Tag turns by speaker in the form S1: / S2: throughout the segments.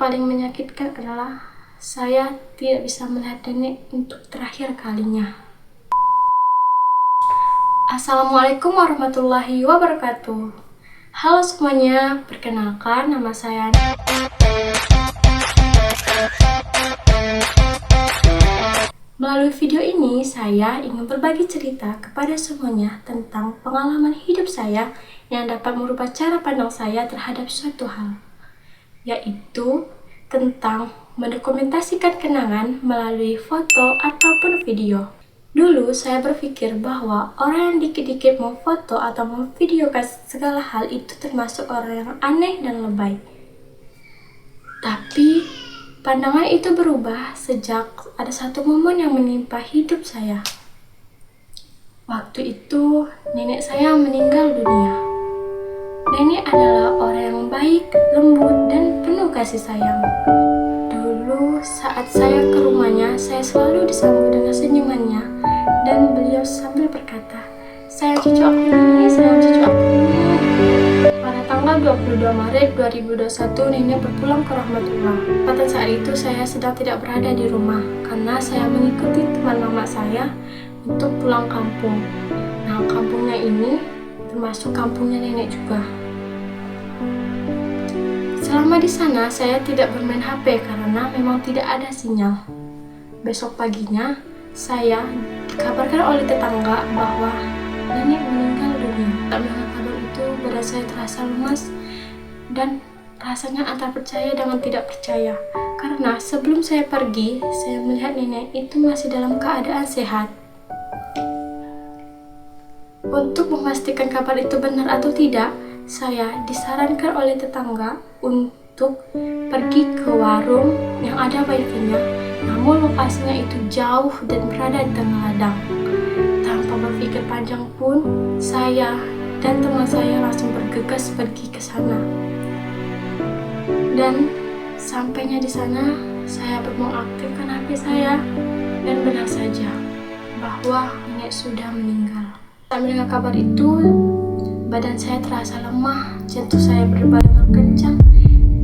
S1: paling menyakitkan adalah saya tidak bisa melihat nenek untuk terakhir kalinya. Assalamualaikum warahmatullahi wabarakatuh. Halo semuanya, perkenalkan nama saya. Melalui video ini, saya ingin berbagi cerita kepada semuanya tentang pengalaman hidup saya yang dapat merubah cara pandang saya terhadap suatu hal, yaitu tentang mendokumentasikan kenangan melalui foto ataupun video. Dulu saya berpikir bahwa orang yang dikit-dikit mau foto atau memvideokan segala hal itu termasuk orang yang aneh dan lebay. Tapi pandangan itu berubah sejak ada satu momen yang menimpa hidup saya. Waktu itu nenek saya meninggal dunia. Nenek adalah orang yang baik, lembut, dan penuh kasih sayang. Dulu saat saya ke rumahnya, saya selalu disambut dengan senyumannya, dan beliau sambil berkata, "Sayang cucu aku ini, sayang cucu aku ini." Pada tanggal 22 Maret 2021, nenek berpulang ke rahmatullah. Pada saat itu saya sedang tidak berada di rumah, karena saya mengikuti teman mama saya untuk pulang kampung. Nah, kampungnya ini termasuk kampungnya nenek juga. Selama di sana, saya tidak bermain HP karena memang tidak ada sinyal. Besok paginya, saya dikabarkan oleh tetangga bahwa nenek meninggal dunia. Tak mendengar kabar itu, badan saya terasa lemas dan rasanya antara percaya dengan tidak percaya. Karena sebelum saya pergi, saya melihat nenek itu masih dalam keadaan sehat. Untuk memastikan kabar itu benar atau tidak, saya disarankan oleh tetangga untuk pergi ke warung yang ada wifi-nya, namun lokasinya itu jauh dan berada di tengah ladang. Tanpa berpikir panjang pun, saya dan teman saya langsung bergegas pergi ke sana. Dan sampainya di sana, saya mengaktifkan HP saya dan benar saja bahwa nenek sudah meninggal. Saat mendengar kabar itu, badan saya terasa lemah, jantung saya berdebar dengan kencang,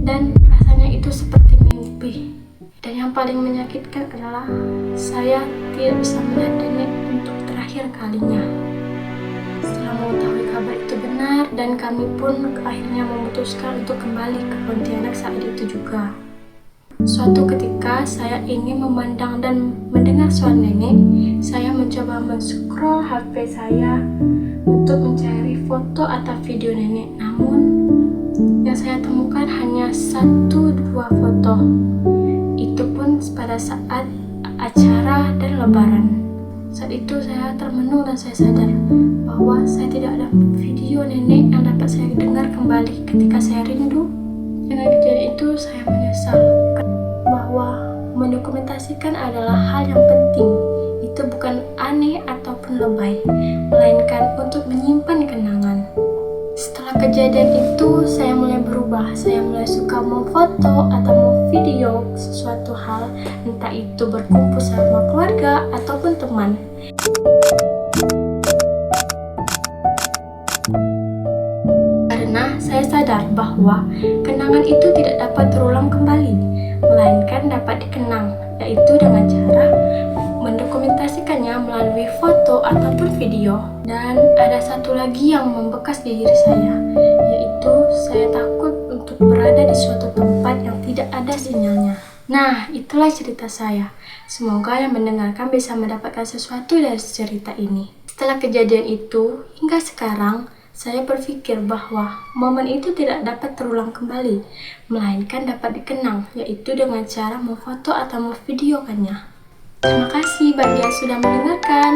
S1: dan rasanya itu seperti mimpi. Dan yang paling menyakitkan adalah saya tidak bisa melihat nenek untuk terakhir kalinya. Setelah mengetahui kabar itu benar, dan kami pun akhirnya memutuskan untuk kembali ke Pontianak saat itu juga. Suatu ketika saya ingin memandang dan mendengar suara nenek, saya mencoba men-scroll HP saya untuk mencari foto atau video nenek, namun yang saya temukan hanya 1-2 foto. Itu pun pada saat acara dan lebaran. Saat itu saya termenung dan saya sadar bahwa saya tidak ada video nenek yang dapat saya dengar kembali ketika saya rindu. Dengan kejadian itu saya menyesal bahwa mendokumentasikan adalah hal yang penting. Itu bukan aneh ataupun lebay, melainkan untuk menyimpan kenangan. Setelah kejadian itu, saya mulai berubah. Saya mulai suka memfoto atau memvideo sesuatu hal, entah itu berkumpul sama keluarga ataupun teman. Karena saya sadar bahwa kenangan itu tidak dapat terulang kembali, melainkan dapat dikenang, yaitu dengan cara mendokumentasikannya melalui foto ataupun video. Dan ada satu lagi yang membekas di diri saya, yaitu saya takut untuk berada di suatu tempat yang tidak ada sinyalnya. Nah, itulah cerita saya. Semoga yang mendengarkan bisa mendapatkan sesuatu dari cerita ini. Setelah kejadian itu, hingga sekarang, saya berpikir bahwa momen itu tidak dapat terulang kembali, melainkan dapat dikenang, yaitu dengan cara memfoto atau memvideokannya. Terima kasih bagi yang sudah mendengarkan.